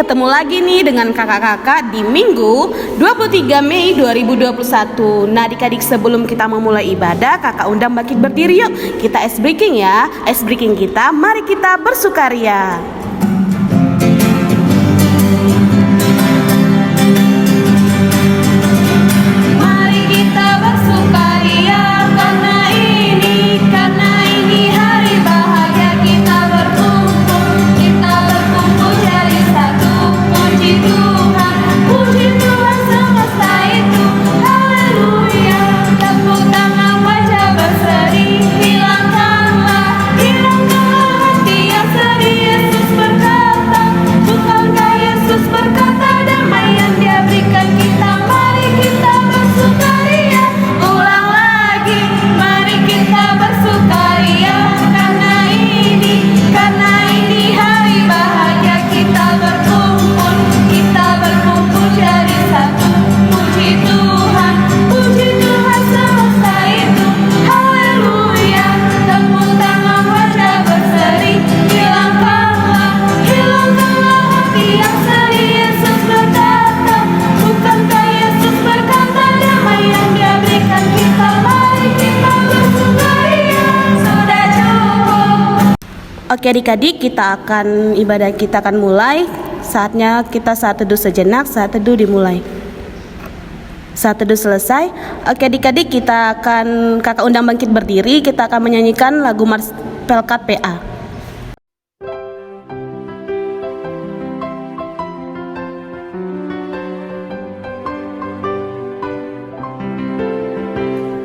ketemu lagi nih dengan kakak-kakak di Minggu 23 Mei 2021. Nah adik-adik, sebelum kita memulai ibadah, kakak undang bangkit berdiri yuk. Kita ice breaking ya. Ice breaking kita, mari kita bersukaria. Mari kita bersukaria karena ini hari bahagia, kita berkumpul jadi satu. Puji Tuhan semesta itu, haleluya. Tepuk tangan, wajah berseri, hilangkanlah hati yang sedih. Yesus berkata, bukankah Yesus berkata, damai yang Dia berikan kita. Mari kita bersukaria, ulang lagi, mari kita bersukaria karena ini hari bahagia, kita berkumpul jadi satu. Puji Tuhan semesta itu, haleluya. Tepuk tangan, wajah berseri, hilangkanlah hati yang sedih. Yesus berkata, bukankah Yesus berkata, damai yang Dia berikan kita. Mari kita bersukaria, sudah cukup. Oke adik-adik, ibadah kita akan mulai. Saatnya kita saat teduh sejenak. Saat teduh dimulai. Saat teduh selesai. Oke adik-adik, kakak undang bangkit berdiri. Kita akan menyanyikan lagu Mars Pelkat PA.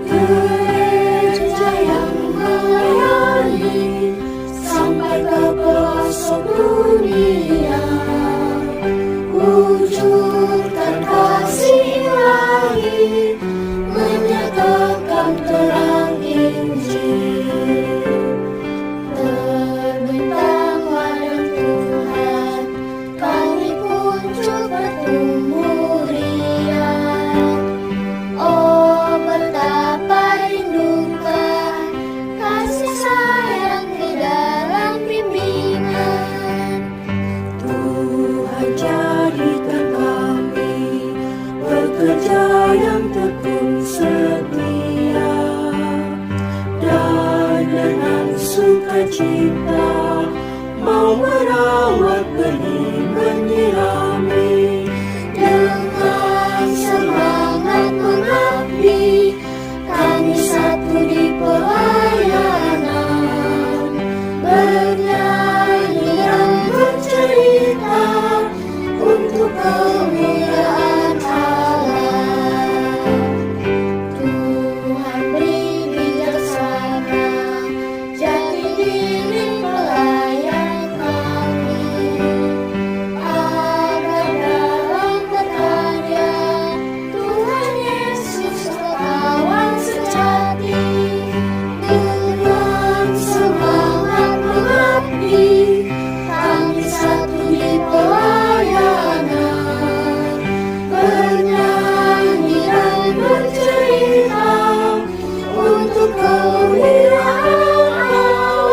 Gereja yang melayani sampai ke pelosok dunia, wujudkan kasih ilahi, menyatakan terang Injil. Terbentanglah dan Tuhan, kami pun coba tumbuh riang. Oh betapa rindukah kasih sayang di dalam bimbingan. Tuhan jadikan kami pekerja yang tekun setia, dan dengan sukacita mau merawat benih, menyirami dengan semangat mengabdi. Kami satu di pelayanan, bernyanyi dan bercerita untuk kemuliaan Allah. Tuhan beri bijaksana, jati diri pelayan kami, agar dalam berkarya Tuhan Yesus kawan sejati. Dengan semangat mengabdi, kami satu di pelayanan, bernyanyi dan bercerita untuk kemuliaan Allah.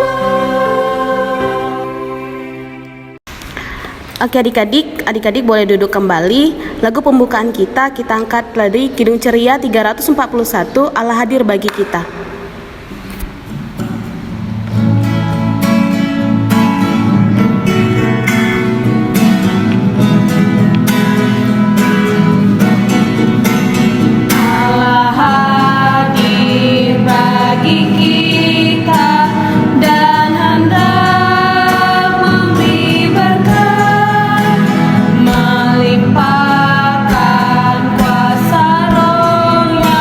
Oke adik-adik boleh duduk kembali. Lagu pembukaan kita angkat dari Kidung Ceria 341, Allah hadir bagi kita. Allah hadir bagi kita dan hendak memberi berkat, melimpahkan kuasa Roh-Nya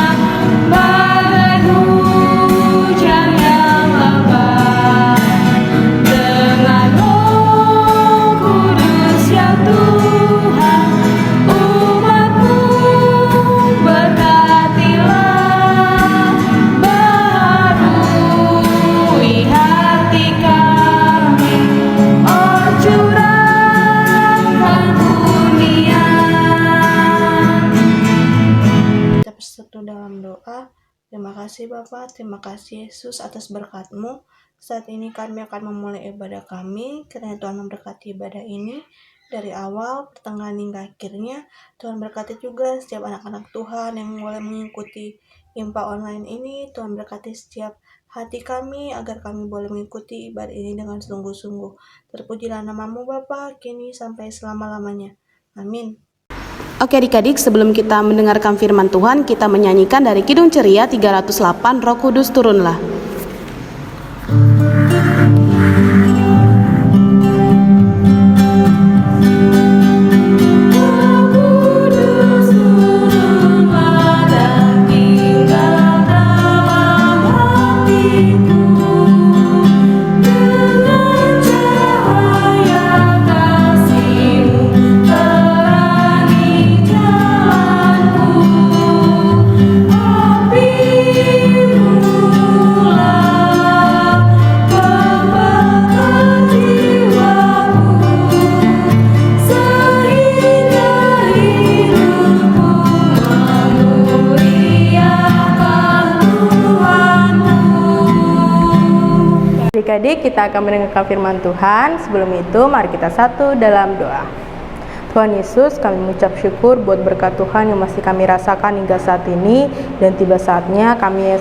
bagai hujan yang lebat. Dengan Roh Kudus ya Tuhan, umat-Mu berkatilah, baharui hati kami, oh curahkan kurniaan. Kita bersatu dalam doa. Terima kasih Bapa, terima kasih Yesus atas berkat-Mu. Saat ini kami akan memulai ibadah kami. Kiranya Tuhan memberkati ibadah ini. dari awal, pertengahan hingga akhirnya. Tuhan berkati juga setiap anak-anak Tuhan yang mulai mengikuti IMPA online ini. Tuhan berkati setiap hati kami agar kami boleh mengikuti ibadah ini dengan sungguh-sungguh. Terpujilah namamu Bapa, kini sampai selama-lamanya. Amin. Oke adik-adik, sebelum kita mendengarkan firman Tuhan, kita menyanyikan dari Kidung Ceria 308, Roh Kudus turunlah. Adik-adik, kita akan mendengarkan firman Tuhan. Sebelum itu, mari kita satu dalam doa. Tuhan Yesus, kami mengucap syukur buat berkat Tuhan yang masih kami rasakan hingga saat ini, dan tiba saatnya kami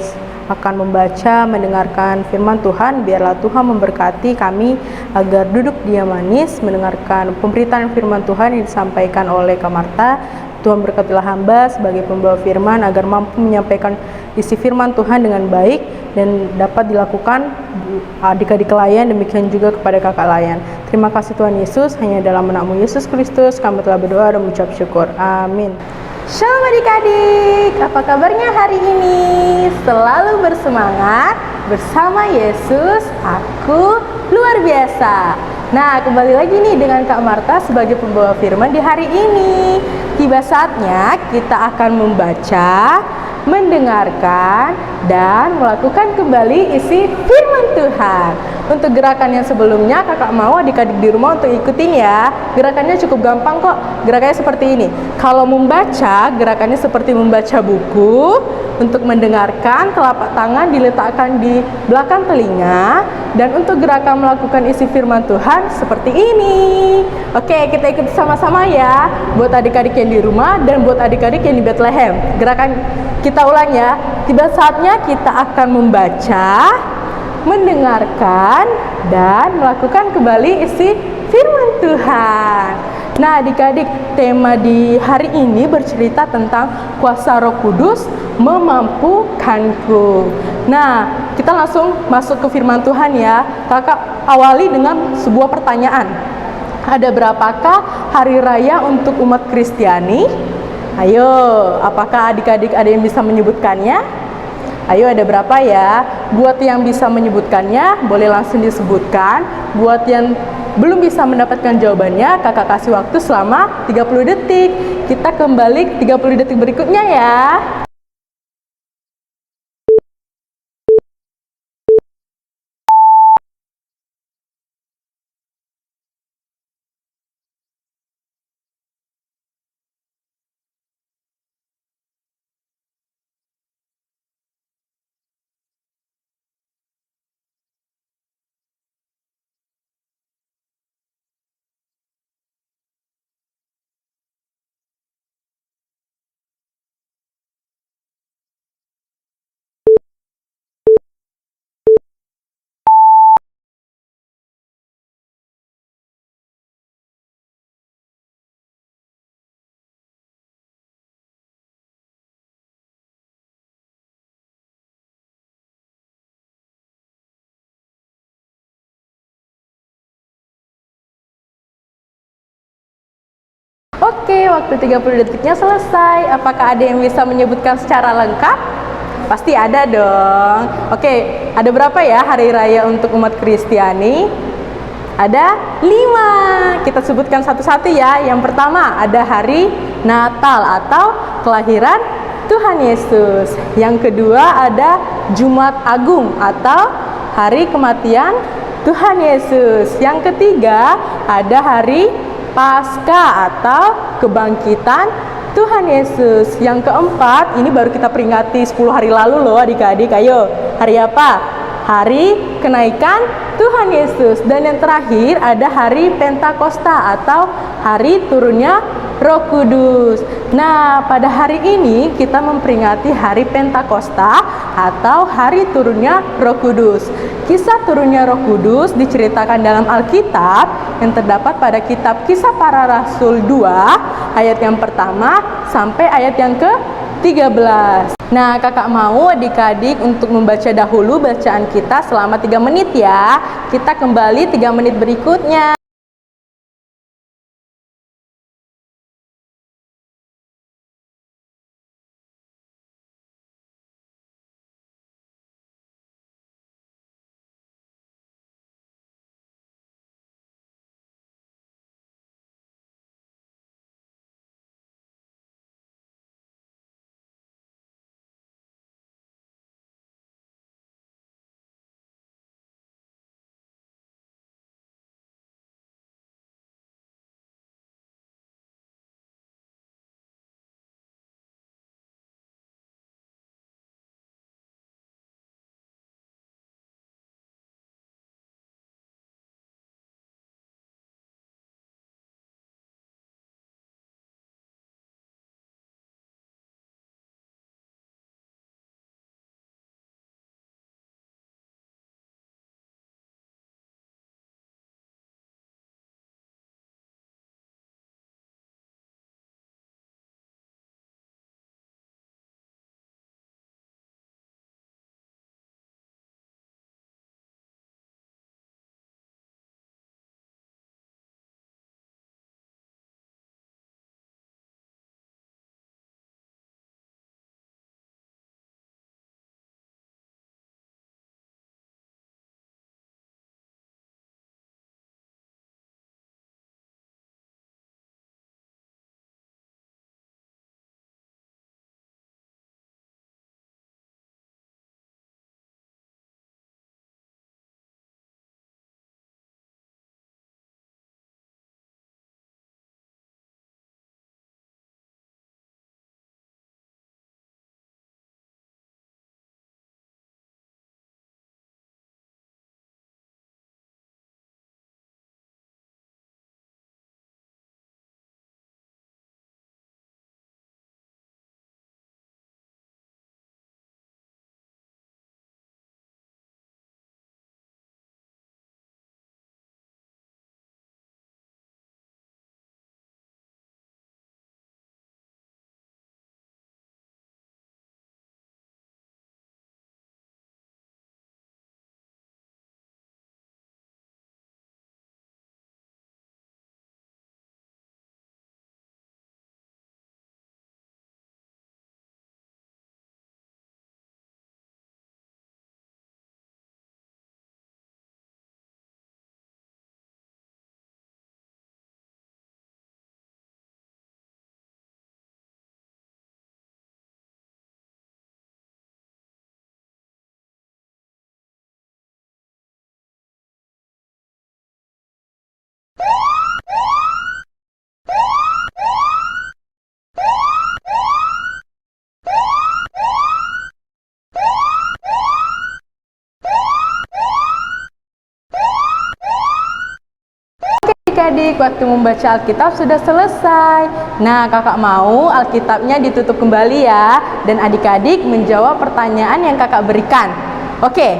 akan membaca, mendengarkan firman Tuhan. Biarlah Tuhan memberkati kami agar duduk diam manis mendengarkan pemberitaan firman Tuhan yang disampaikan oleh Kak Marta. Tuhan berkatilah hamba sebagai pembawa firman agar mampu menyampaikan isi firman Tuhan dengan baik dan dapat dilakukan adik-adik layan, demikian juga kepada kakak layan. Terima kasih Tuhan Yesus, hanya dalam nama Yesus Kristus kami telah berdoa dan mengucap syukur. Amin. Shalom adik-adik, apa kabarnya hari ini? Selalu bersemangat bersama Yesus, aku luar biasa. Nah, kembali lagi nih dengan Kak Marta sebagai pembawa firman di hari ini. Tiba saatnya kita akan membaca, mendengarkan, dan melakukan kembali isi firman Tuhan. Untuk gerakan yang sebelumnya, kakak mau adik-adik di rumah untuk ikutin ya. Gerakannya cukup gampang kok. Gerakannya seperti ini. Kalau membaca, gerakannya seperti membaca buku. Untuk mendengarkan, telapak tangan diletakkan di belakang telinga. Dan untuk gerakan melakukan isi firman Tuhan seperti ini. Oke, kita ikuti sama-sama ya. Buat adik-adik yang di rumah dan buat adik-adik yang di Bethlehem. Gerakan kita ulang ya. Tiba saatnya kita akan membaca, mendengarkan, dan melakukan kembali isi firman Tuhan. Nah adik-adik, tema di hari ini bercerita tentang kuasa Roh Kudus memampukanku. Nah, kita langsung masuk ke firman Tuhan ya. Kakak awali dengan sebuah pertanyaan. Ada berapakah hari raya untuk umat Kristiani? Ayo, apakah adik-adik ada yang bisa menyebutkannya? Ayo, ada berapa ya? Buat yang bisa menyebutkannya, boleh langsung disebutkan. Buat yang belum bisa mendapatkan jawabannya, kakak kasih waktu selama 30 detik. Kita kembali 30 detik berikutnya ya. Oke, waktu 30 detiknya selesai. Apakah ada yang bisa menyebutkan secara lengkap? Pasti ada dong. Oke, ada berapa ya hari raya untuk umat Kristiani? Ada 5. Kita sebutkan satu-satu ya. Yang pertama ada hari Natal atau kelahiran Tuhan Yesus. Yang kedua ada Jumat Agung atau hari kematian Tuhan Yesus. Yang ketiga ada hari Paskah atau kebangkitan Tuhan Yesus. Yang keempat, ini baru kita peringati 10 hari lalu loh adik-adik. Ayo, hari apa? Hari kenaikan Tuhan Yesus. Dan yang terakhir ada hari Pentakosta atau hari turunnya Roh Kudus. Nah, pada hari ini kita memperingati hari Pentakosta atau hari turunnya Roh Kudus. Kisah turunnya Roh Kudus diceritakan dalam Alkitab yang terdapat pada kitab Kisah Para Rasul 2 ayat yang pertama sampai ayat yang ke-13. Nah, kakak mau adik-adik untuk membaca dahulu bacaan kita selama 3 menit ya. Kita kembali 3 menit berikutnya. Adik-adik, waktu membaca Alkitab sudah selesai. Nah, kakak mau Alkitabnya ditutup kembali ya, dan adik-adik menjawab pertanyaan yang kakak berikan. Oke,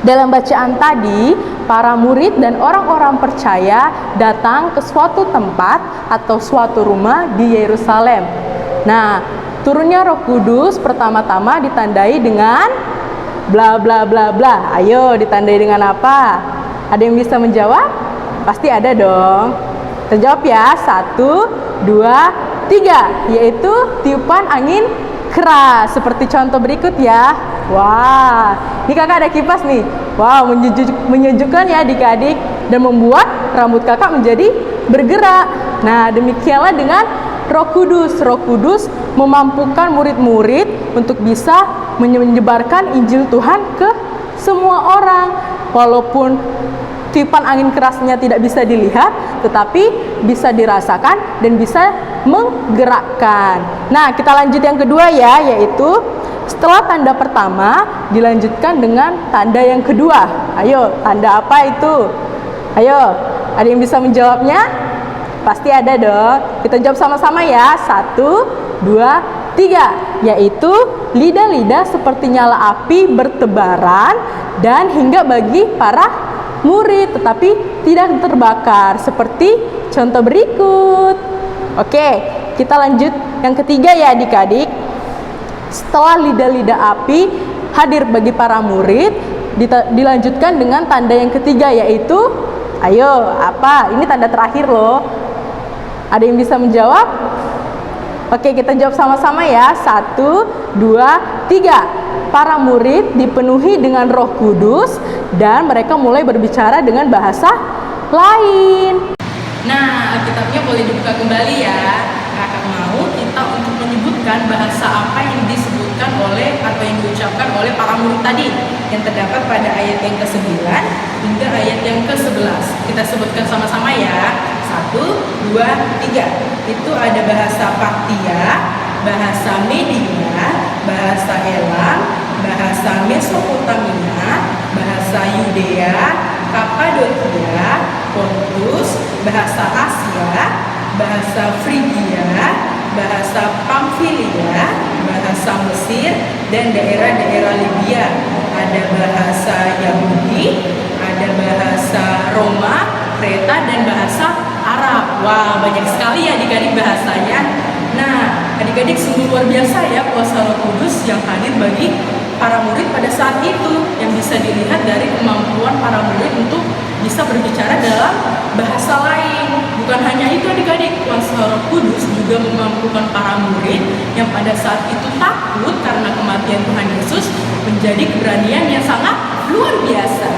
dalam bacaan tadi, para murid dan orang-orang percaya datang ke suatu tempat atau suatu rumah di Yerusalem. Nah, turunnya Roh Kudus pertama-tama ditandai dengan bla bla bla bla. Ayo, ditandai dengan apa? Ada yang bisa menjawab? Pasti ada dong. Terjawab ya, 1, 2, 3, yaitu tiupan angin keras. Seperti contoh berikut ya. Wah, ini kakak ada kipas nih. Wow, menyejukkan ya adik-adik dan membuat rambut kakak menjadi bergerak. Nah, demikianlah dengan Roh Kudus. Roh Kudus memampukan murid-murid untuk bisa menyebarkan Injil Tuhan ke semua orang. Walaupun tiupan angin kerasnya tidak bisa dilihat, tetapi bisa dirasakan dan bisa menggerakkan. Nah, kita lanjut yang kedua ya, yaitu setelah tanda pertama dilanjutkan dengan tanda yang kedua. Ayo, tanda apa itu? Ayo, ada yang bisa menjawabnya? Pasti ada dong. Kita jawab sama-sama ya. 1, 2, 3. Yaitu lidah-lidah seperti nyala api bertebaran dan hingga bagi para murid, tetapi tidak terbakar. Seperti contoh berikut. Oke, kita lanjut yang ketiga ya adik-adik. Setelah lidah-lidah api hadir bagi para murid, dilanjutkan dengan tanda yang ketiga, yaitu ayo, apa? Ini tanda terakhir loh. Ada yang bisa menjawab? Oke, kita jawab sama-sama ya. 1, 2, 3. Para murid dipenuhi dengan Roh Kudus dan mereka mulai berbicara dengan bahasa lain. Nah, Alkitabnya boleh dibuka kembali ya. Kakak mau kita untuk menyebutkan bahasa apa yang disebutkan oleh atau yang diucapkan oleh para murid tadi yang terdapat pada ayat yang ke-9 hingga ayat yang ke-11. Kita sebutkan sama-sama ya. 1, 2, 3. Itu ada bahasa Partia, bahasa Media, bahasa Elam, bahasa Mesopotamia, bahasa Yudea, Kapadokia, Pontus, bahasa Asia, bahasa Frigia, bahasa Pamfilia, bahasa Mesir, dan daerah-daerah Libya. Ada bahasa Yahudi, ada bahasa Roma, Kreta, dan bahasa Arab. Wah, banyak sekali ya adik-adik bahasanya. Nah, adik-adik sungguh luar biasa ya kuasa Roh Kudus yang hadir bagi para murid pada saat itu, yang bisa dilihat dari kemampuan para murid untuk bisa berbicara dalam bahasa lain. Bukan hanya itu adik-adik, kuasa Roh Kudus juga memampukan para murid yang pada saat itu takut karena kematian Tuhan Yesus menjadi keberanian yang sangat luar biasa.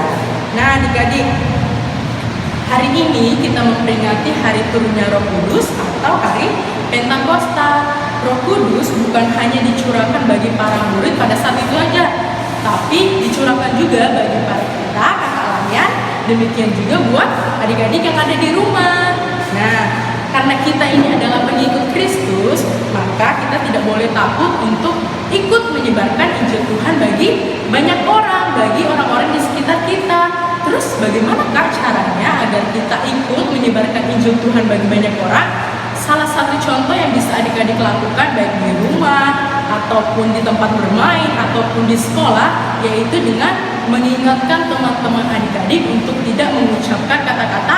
Nah adik-adik, hari ini kita memperingati hari turunnya Roh Kudus atau hari Pentakosta. Roh Kudus bukan hanya dicurahkan bagi para murid pada saat itu aja, tapi dicurahkan juga bagi para kita, kakak layan, demikian juga buat adik-adik yang ada di rumah. Nah, karena kita ini adalah pengikut Kristus, maka kita tidak boleh takut untuk ikut menyebarkan Injil Tuhan bagi banyak orang, bagi orang-orang di sekitar kita. Terus bagaimanakah caranya agar kita ikut menyebarkan Injil Tuhan bagi banyak orang? Salah satu contoh yang bisa adik-adik lakukan baik di rumah, ataupun di tempat bermain, ataupun di sekolah, yaitu dengan mengingatkan teman-teman adik-adik untuk tidak mengucapkan kata-kata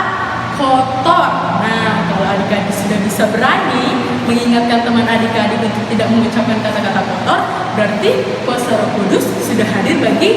kotor. Nah, kalau adik-adik sudah bisa berani mengingatkan teman adik-adik untuk tidak mengucapkan kata-kata kotor, berarti kuasa Roh Kudus sudah hadir bagi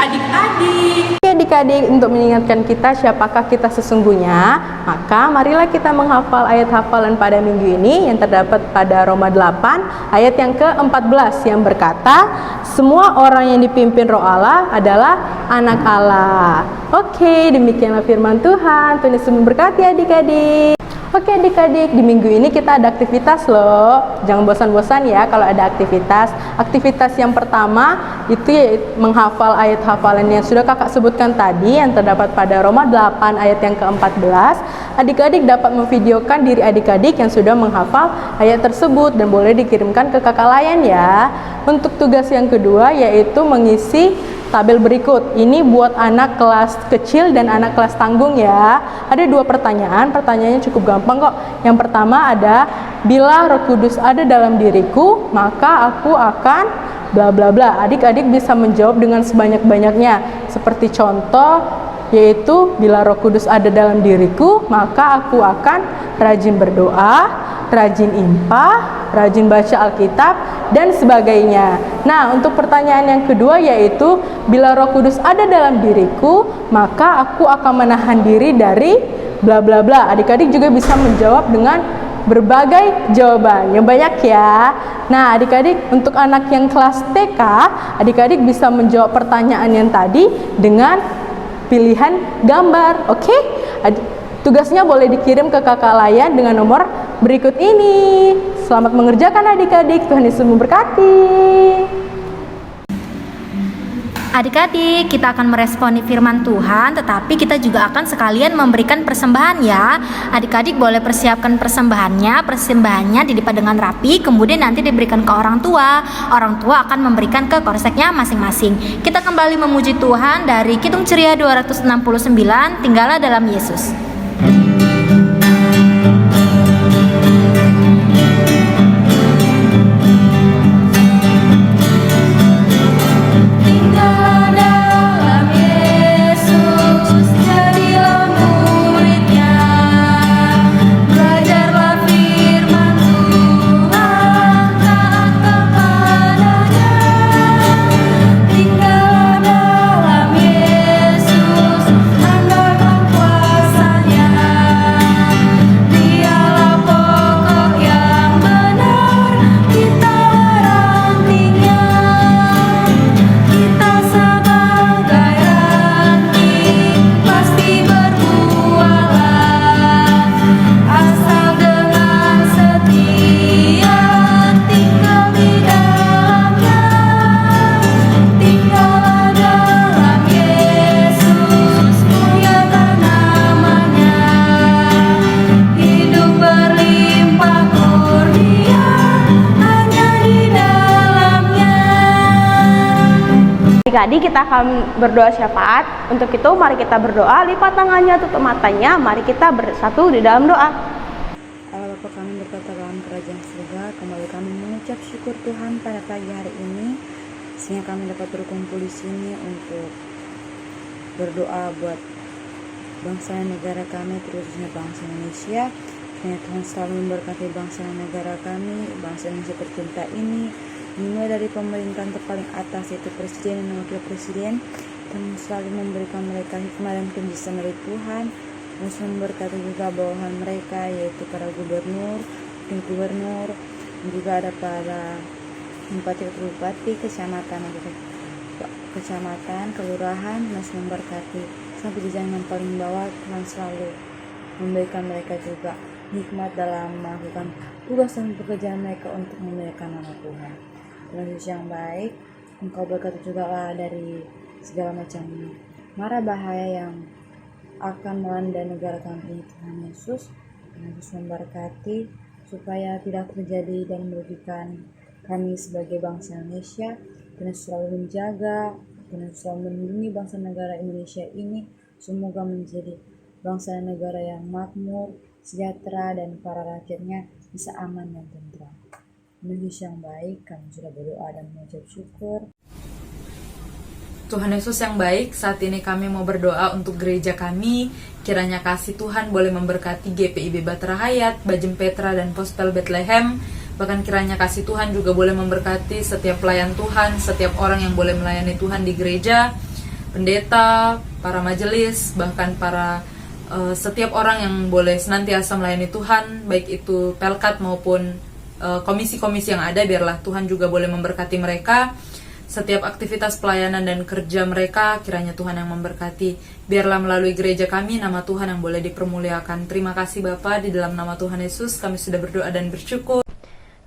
adik-adik. Oke adik-adik, untuk mengingatkan kita siapakah kita sesungguhnya, maka marilah kita menghafal ayat hafalan pada minggu ini yang terdapat pada Roma 8 ayat yang ke-14 yang berkata, semua orang yang dipimpin Roh Allah adalah anak Allah. Oke, demikianlah firman Tuhan. Tuhan Yesus memberkati adik-adik. Oke adik-adik, di minggu ini kita ada aktivitas loh. Jangan bosan-bosan ya kalau ada aktivitas. Aktivitas yang pertama itu ya, menghafal ayat hafalan yang sudah kakak sebutkan tadi yang terdapat pada Roma 8 ayat yang ke-14. Adik-adik dapat memvideokan diri adik-adik yang sudah menghafal ayat tersebut dan boleh dikirimkan ke kakak layan ya. Untuk tugas yang kedua yaitu mengisi tabel berikut. Ini buat anak kelas kecil dan anak kelas tanggung ya. Ada 2 pertanyaan, pertanyaannya cukup gampang kok. Yang pertama ada, bila Roh Kudus ada dalam diriku, maka aku akan bla bla bla. Adik-adik bisa menjawab dengan sebanyak-banyaknya. Seperti contoh yaitu, bila Roh Kudus ada dalam diriku, maka aku akan rajin berdoa, rajin impah, rajin baca Alkitab, dan sebagainya. Nah, untuk pertanyaan yang kedua yaitu, bila Roh Kudus ada dalam diriku, maka aku akan menahan diri dari bla bla bla. Adik-adik juga bisa menjawab dengan berbagai jawaban yang banyak ya. Nah, adik-adik untuk anak yang kelas TK, adik-adik bisa menjawab pertanyaan yang tadi dengan pilihan gambar. Oke? Tugasnya boleh dikirim ke kakak layan dengan nomor berikut ini. Selamat mengerjakan adik-adik. Tuhan Yesus memberkati. Adik-adik, kita akan meresponi firman Tuhan, tetapi kita juga akan sekalian memberikan persembahan ya. Adik-adik boleh persiapkan persembahannya dilipat dengan rapi, kemudian nanti diberikan ke orang tua. Orang tua akan memberikan ke korseknya masing-masing. Kita kembali memuji Tuhan dari Kidung Ceria 269, Tinggallah dalam Yesus. Tinggal dalam Yesus, jadilah muridnya. Belajarlah firman Tuhan, taat kepadanya. Tinggal dalam Yesus, andalkan kuasa-Nya. Dialah pokok yang benar, kita rantingnya. Kita sebagai ranting pasti berbuahlah, asal dengan setia tinggal di dalamnya. Tinggallah dalam Yesus, muliakan namanya. Hidup berlimpah kurnia hanya di dalamnya. Adik-adik, kita akan berdoa syafaat. Untuk itu mari kita berdoa, lipat tangannya, tutup matanya, mari kita bersatu di dalam doa. Allah Bapa kami berkata dalam kerajaan surga, kembali kami mengucap syukur Tuhan pada pagi hari ini, sehingga kami dapat berkumpul di sini untuk berdoa buat bangsa dan negara kami, terusnya bangsa Indonesia. Kiranya Tuhan selalu memberkati bangsa dan negara kami, bangsa Indonesia tercinta ini, dimulai dari pemerintahan terpaling atas, yaitu presiden dan wakil presiden, dan selalu memberikan mereka hikmah dan kebijaksanaan dari Tuhan. Dan selalu memberkati juga bawahan mereka, yaitu para gubernur, wakil gubernur, dan juga ada para bupati, kecamatan, kelurahan, dan selalu memberkati sampai di jalan yang paling bawah. Tuhan selalu memberikan mereka juga hikmat dalam melakukan tugas dan pekerjaan mereka untuk memuliakan nama Tuhan. Tuhan Yesus yang baik, Engkau berkati juga lah dari segala macam mara bahaya yang akan melanda negara kami, Tuhan Yesus. Tuhan Yesus memberkati supaya tidak terjadi dan merugikan kami sebagai bangsa Indonesia. Tuhan Yesus selalu menjaga, Tuhan Yesus selalu melindungi bangsa negara Indonesia ini. Semoga menjadi bangsa dan negara yang makmur, sejahtera, dan para rakyatnya bisa aman dan tentram. Tuhan Yesus yang baik, kami sudah berdoa dan mengucap syukur. Tuhan Yesus yang baik, saat ini kami mau berdoa untuk gereja kami. Kiranya kasih Tuhan boleh memberkati GPIB Batra Hayat, Bajem Petra, dan Pospel Bethlehem. Bahkan kiranya kasih Tuhan juga boleh memberkati setiap pelayan Tuhan, setiap orang yang boleh melayani Tuhan di gereja, pendeta, para majelis, bahkan para setiap orang yang boleh senantiasa melayani Tuhan, baik itu Pelkat maupun komisi-komisi yang ada. Biarlah Tuhan juga boleh memberkati mereka. Setiap aktivitas pelayanan dan kerja mereka, kiranya Tuhan yang memberkati. Biarlah melalui gereja kami, nama Tuhan yang boleh dipermuliakan. Terima kasih Bapa, di dalam nama Tuhan Yesus kami sudah berdoa dan bersyukur.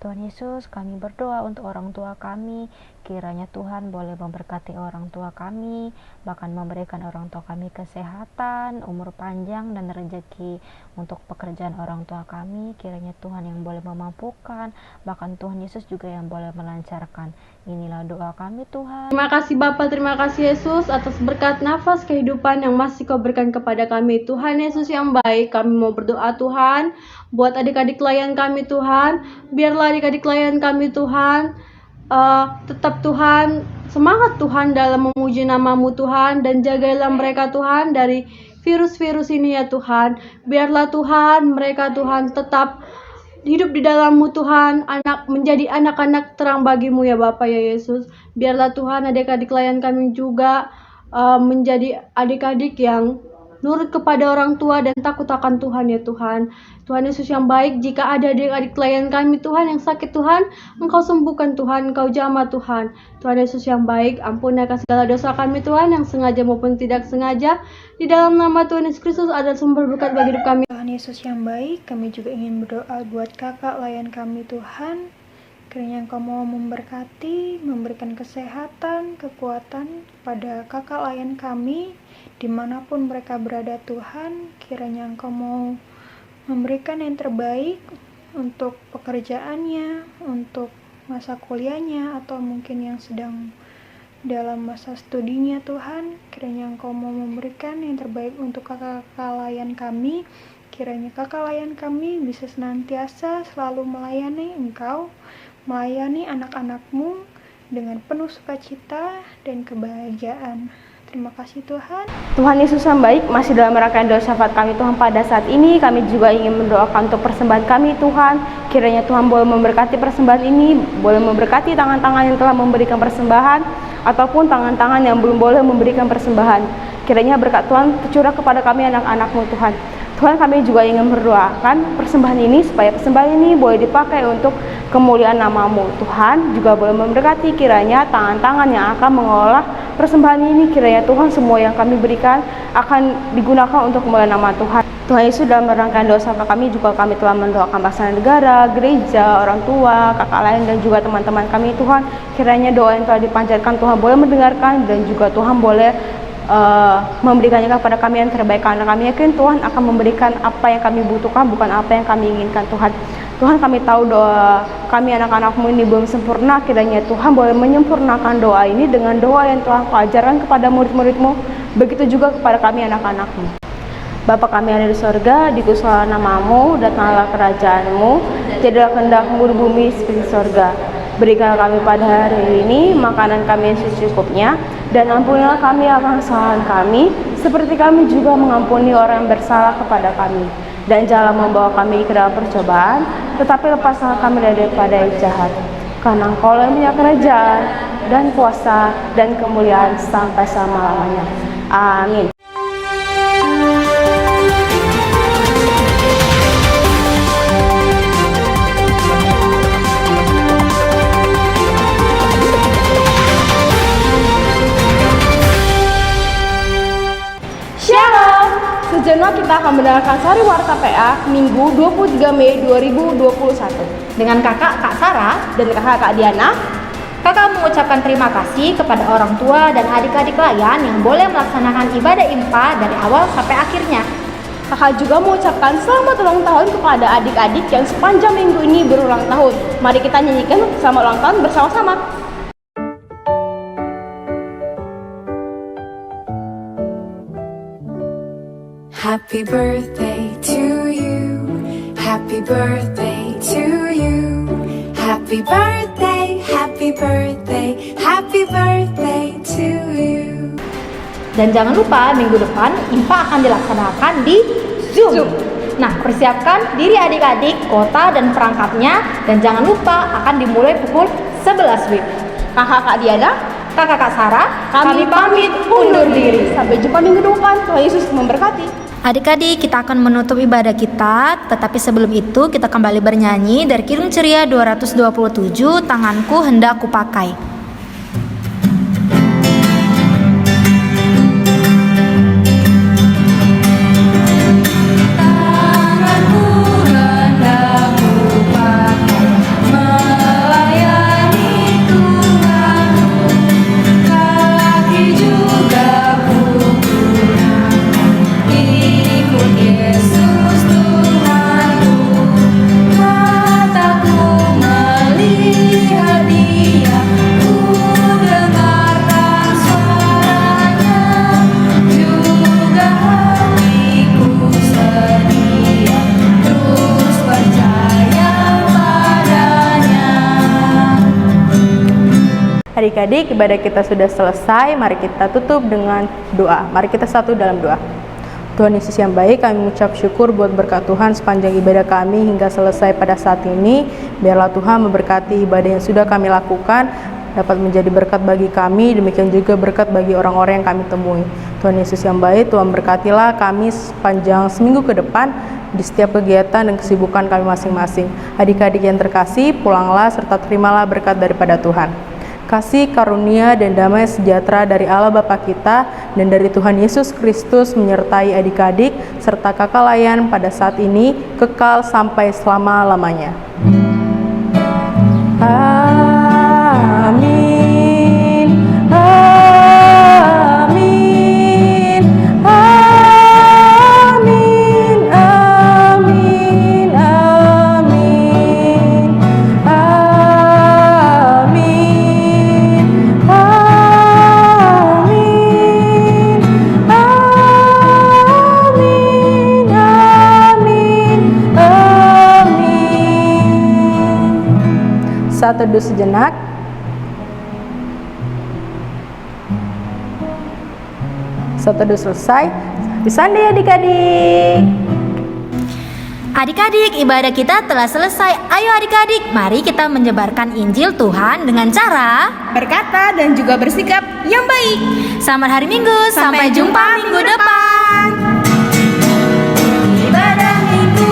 Tuhan Yesus, kami berdoa untuk orang tua kami. Kiranya Tuhan boleh memberkati orang tua kami, bahkan memberikan orang tua kami kesehatan, umur panjang, dan rezeki untuk pekerjaan orang tua kami. Kiranya Tuhan yang boleh memampukan, bahkan Tuhan Yesus juga yang boleh melancarkan. Inilah doa kami Tuhan. Terima kasih Bapa, terima kasih Yesus atas berkat nafas kehidupan yang masih Kau berikan kepada kami. Tuhan Yesus yang baik, kami mau berdoa Tuhan buat adik-adik klien kami Tuhan. Biarlah adik-adik klien kami Tuhan tetap Tuhan semangat Tuhan dalam memuji nama-Mu Tuhan, dan jagalah mereka Tuhan dari virus-virus ini ya Tuhan. Biarlah Tuhan mereka Tuhan tetap hidup di dalam-Mu Tuhan, menjadi anak-anak terang bagi-Mu ya Bapa ya Yesus. Biarlah Tuhan adik-adik klien kami juga menjadi adik-adik yang nurut kepada orang tua dan takut akan Tuhan ya Tuhan. Tuhan Yesus yang baik, jika ada adik-adik klien kami Tuhan yang sakit Tuhan, Engkau sembuhkan Tuhan, Engkau jamah Tuhan. Tuhan Yesus yang baik, ampunilah segala dosa kami Tuhan, yang sengaja maupun tidak sengaja. Di dalam nama Tuhan Yesus Kristus ada sumber berkat bagi hidup kami. Tuhan Yesus yang baik, kami juga ingin berdoa buat kakak layan kami Tuhan. Kiranya Engkau mau memberkati, memberikan kesehatan, kekuatan kepada kakak layan kami, dimanapun mereka berada Tuhan. Kiranya Engkau mau memberikan yang terbaik untuk pekerjaannya, untuk masa kuliahnya, atau mungkin yang sedang dalam masa studinya Tuhan. Kiranya Engkau mau memberikan yang terbaik untuk kakak-kakak layan kami. Kiranya kakak layan kami bisa senantiasa selalu melayani Engkau, melayani anak-anak-Mu dengan penuh sukacita dan kebahagiaan. Terima kasih Tuhan. Tuhan Yesus yang baik, masih dalam rangkaian doa syafaat kami Tuhan pada saat ini, kami juga ingin mendoakan untuk persembahan kami Tuhan. Kiranya Tuhan boleh memberkati persembahan ini, boleh memberkati tangan-tangan yang telah memberikan persembahan, ataupun tangan-tangan yang belum boleh memberikan persembahan. Kiranya berkat Tuhan tercurah kepada kami anak-anak-Mu Tuhan. Tuhan, kami juga ingin berdoakan persembahan ini supaya persembahan ini boleh dipakai untuk kemuliaan nama-Mu. Tuhan juga boleh memberkati kiranya tangan-tangan yang akan mengolah persembahan ini. Kiranya Tuhan semua yang kami berikan akan digunakan untuk kemuliaan nama Tuhan. Tuhan Yesus, dalam rangkaian doa syafaat kami juga kami telah mendoakan pasangan negara, gereja, orang tua, kakak lain dan juga teman-teman kami Tuhan. Kiranya doa yang telah dipanjatkan Tuhan boleh mendengarkan dan juga Tuhan boleh memberikannya kepada kami yang terbaik, karena kami yakin Tuhan akan memberikan apa yang kami butuhkan, bukan apa yang kami inginkan Tuhan. Tuhan, kami tahu doa kami anak-anak-Mu ini belum sempurna. Kiranya Tuhan boleh menyempurnakan doa ini dengan doa yang Tuhan ajarkan kepada murid-murid-Mu, begitu juga kepada kami anak-anak-Mu. Bapa kami yang ada di sorga, dikuduskanlah nama-Mu, datanglah kerajaan-Mu, jadilah kehendak-Mu di bumi seperti di sorga. Berikanlah kami pada hari ini makanan kami yang secukupnya, dan ampunilah kami akan kesalahan kami, seperti kami juga mengampuni orang yang bersalah kepada kami. Dan janganlah membawa kami ke dalam percobaan, tetapi lepaslah kami daripada yang jahat. Karena Engkau yang punya kerajaan, dan kuasa, dan kemuliaan sampai selama-lamanya. Amin. Sejenak kita akan mendengarkan Sari Warta PA Minggu 23 Mei 2021 Dengan kakak Kak Sarah dan kakak Kak Diana. Kakak mengucapkan terima kasih kepada orang tua dan adik-adik layan yang boleh melaksanakan ibadah IMPA dari awal sampai akhirnya. Kakak juga mengucapkan selamat ulang tahun kepada adik-adik yang sepanjang minggu ini berulang tahun. Mari kita nyanyikan selamat ulang tahun bersama-sama. Happy birthday to you. Happy birthday to you. Happy birthday, happy birthday, happy birthday to you. Dan jangan lupa minggu depan IMPA akan dilaksanakan di Zoom. Nah, persiapkan diri adik-adik, kota dan perangkapnya, dan jangan lupa akan dimulai pukul 11 WIB. Kakak Diana, Kakak Sarah, kami pamit undur diri. Sampai jumpa minggu depan. Tuhan Yesus memberkati. Adik-adik, kita akan menutup ibadah kita, tetapi sebelum itu kita kembali bernyanyi dari Kidung Ceria 227, Tanganku Hendak Kupakai. Adik-adik, ibadah kita sudah selesai. Mari kita tutup dengan doa. Mari kita satu dalam doa. Tuhan Yesus yang baik, kami mengucap syukur buat berkat Tuhan sepanjang ibadah kami hingga selesai pada saat ini. Biarlah Tuhan memberkati ibadah yang sudah kami lakukan, dapat menjadi berkat bagi kami, demikian juga berkat bagi orang-orang yang kami temui. Tuhan Yesus yang baik, Tuhan berkatilah kami sepanjang seminggu ke depan di setiap kegiatan dan kesibukan kami masing-masing. Adik-adik yang terkasih, pulanglah serta terimalah berkat daripada Tuhan. Kasih, karunia, dan damai sejahtera dari Allah Bapa kita dan dari Tuhan Yesus Kristus menyertai adik-adik serta kakak layan pada saat ini kekal sampai selama-lamanya. Amin. Amin. Amin. Amin. Amin. Amin. Amin. Amin. Amin. Amin. Saat teduh sejenak. Saat teduh selesai, disandai adik-adik. Adik-adik, ibadah kita telah selesai. Ayo adik-adik, mari kita menyebarkan Injil Tuhan dengan cara Berkata dan juga bersikap yang baik. selamat hari Minggu. Sampai jumpa minggu depan. Ibadah minggu